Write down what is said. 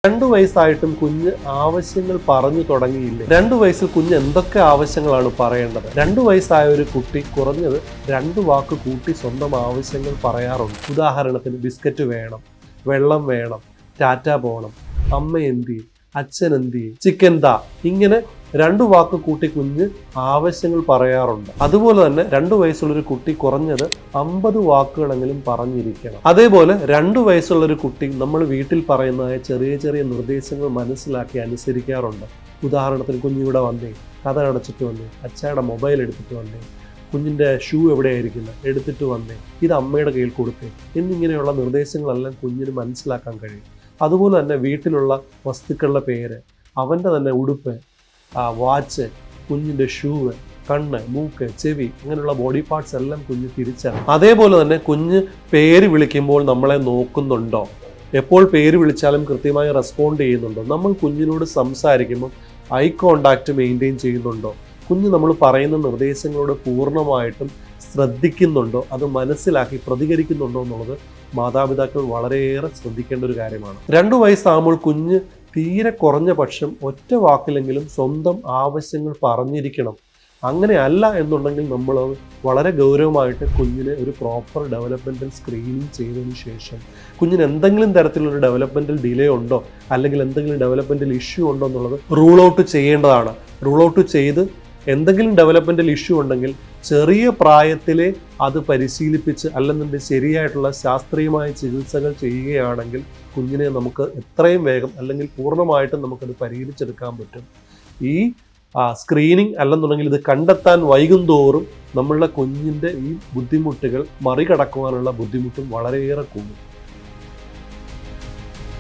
2 വയസ്സായിട്ടും കുഞ്ഞ് ആവശ്യങ്ങൾ പറഞ്ഞു തുടങ്ങിയില്ലേ? 2 വയസ്സിൽ കുഞ്ഞ് എന്തൊക്കെ ആവശ്യങ്ങളാണ് പറയേണ്ടത്? 2 വയസ്സായ ഒരു കുട്ടി കുറഞ്ഞത് 2 വാക്ക് കൂട്ടി സ്വന്തം ആവശ്യങ്ങൾ പറയാറുണ്ട്. ഉദാഹരണത്തിന് ബിസ്ക്കറ്റ് വേണം, വെള്ളം വേണം, ടാറ്റ പോകണം, അമ്മ എന്തി, അച്ഛൻ എന്തി, ചിക്കൻ താ, ഇങ്ങനെ 2 വാക്ക് കൂട്ടി കുഞ്ഞ് ആവശ്യങ്ങൾ പറയാറുണ്ട്. അതുപോലെ തന്നെ 2 വയസ്സുള്ളൊരു കുട്ടി കുറഞ്ഞത് 50 വാക്കുകളെങ്കിലും പറഞ്ഞിരിക്കണം. അതേപോലെ 2 വയസ്സുള്ളൊരു കുട്ടി നമ്മൾ വീട്ടിൽ പറയുന്നതായ ചെറിയ ചെറിയ നിർദ്ദേശങ്ങൾ മനസ്സിലാക്കി അനുസരിക്കാറുണ്ട്. ഉദാഹരണത്തിന് കുഞ്ഞിവിടെ വന്നേ, കഥ അടച്ചിട്ട് വന്നേ, അച്ഛയുടെ മൊബൈൽ എടുത്തിട്ട് വന്നേ, കുഞ്ഞിൻ്റെ ഷൂ എവിടെയായിരിക്കുന്നത് എടുത്തിട്ട് വന്നേ, ഇത് അമ്മയുടെ കയ്യിൽ കൊടുത്തേ എന്നിങ്ങനെയുള്ള നിർദ്ദേശങ്ങളെല്ലാം കുഞ്ഞിന് മനസ്സിലാക്കാൻ കഴിയും. അതുപോലെ തന്നെ വീട്ടിലുള്ള വസ്തുക്കളുടെ പേര്, അവൻ്റെ തന്നെ ഉടുപ്പ്, വാച്ച്, കുഞ്ഞിൻ്റെ ഷൂവ്, കണ്ണ്, മൂക്ക്, ചെവി, അങ്ങനെയുള്ള ബോഡി പാർട്സ് എല്ലാം കുഞ്ഞ് തിരിച്ചറിയും. അതേപോലെ തന്നെ കുഞ്ഞ് പേര് വിളിക്കുമ്പോൾ നമ്മളെ നോക്കുന്നുണ്ടോ, എപ്പോൾ പേര് വിളിച്ചാലും കൃത്യമായി റെസ്പോണ്ട് ചെയ്യുന്നുണ്ടോ, നമ്മൾ കുഞ്ഞിനോട് സംസാരിക്കുമ്പോൾ ഐ കോണ്ടാക്റ്റ് മെയിൻറ്റെയിൻ ചെയ്യുന്നുണ്ടോ, കുഞ്ഞ് നമ്മൾ പറയുന്ന നിർദ്ദേശങ്ങളോട് പൂർണ്ണമായിട്ടും ശ്രദ്ധിക്കുന്നുണ്ടോ, അത് മനസ്സിലാക്കി പ്രതികരിക്കുന്നുണ്ടോ എന്നുള്ളത് മാതാപിതാക്കൾ വളരെയേറെ ശ്രദ്ധിക്കേണ്ട ഒരു കാര്യമാണ്. 2 വയസ്സാകുമ്പോൾ കുഞ്ഞ് തീരെ കുറഞ്ഞ പക്ഷം ഒറ്റ വാക്കിലെങ്കിലും സ്വന്തം ആവശ്യങ്ങൾ പറഞ്ഞിരിക്കണം. അങ്ങനെ അല്ല എന്നുണ്ടെങ്കിൽ നമ്മൾ വളരെ ഗൗരവമായിട്ട് കുഞ്ഞിനെ ഒരു പ്രോപ്പർ ഡെവലപ്മെൻറ്റൽ സ്ക്രീനിങ് ചെയ്തതിന് ശേഷം കുഞ്ഞിന് എന്തെങ്കിലും തരത്തിലൊരു ഡെവലപ്മെൻറ്റൽ ഡിലേ ഉണ്ടോ അല്ലെങ്കിൽ എന്തെങ്കിലും ഡെവലപ്മെൻറ്റൽ ഇഷ്യൂ ഉണ്ടോ എന്നുള്ളത് റൂൾ ഔട്ട് ചെയ്യേണ്ടതാണ്. റൂൾ ഔട്ട് ചെയ്ത് എന്തെങ്കിലും ഡെവലപ്മെൻറ്റൽ ഇഷ്യൂ ഉണ്ടെങ്കിൽ ചെറിയ പ്രായത്തിലെ അത് പരിശീലിപ്പിച്ച് അല്ലെന്നുണ്ടെങ്കിൽ ശരിയായിട്ടുള്ള ശാസ്ത്രീയമായ ചികിത്സകൾ ചെയ്യുകയാണെങ്കിൽ കുഞ്ഞിനെ നമുക്ക് എത്രയും വേഗം അല്ലെങ്കിൽ പൂർണ്ണമായിട്ടും നമുക്കത് പരിഹരിച്ചെടുക്കാൻ പറ്റും. ഈ സ്ക്രീനിങ് അല്ലെന്നുണ്ടെങ്കിൽ ഇത് കണ്ടെത്താൻ വൈകും തോറും നമ്മളുടെ കുഞ്ഞിൻ്റെ ഈ ബുദ്ധിമുട്ടുകൾ മറികടക്കുവാനുള്ള ബുദ്ധിമുട്ടും വളരെയേറെ കൂടും.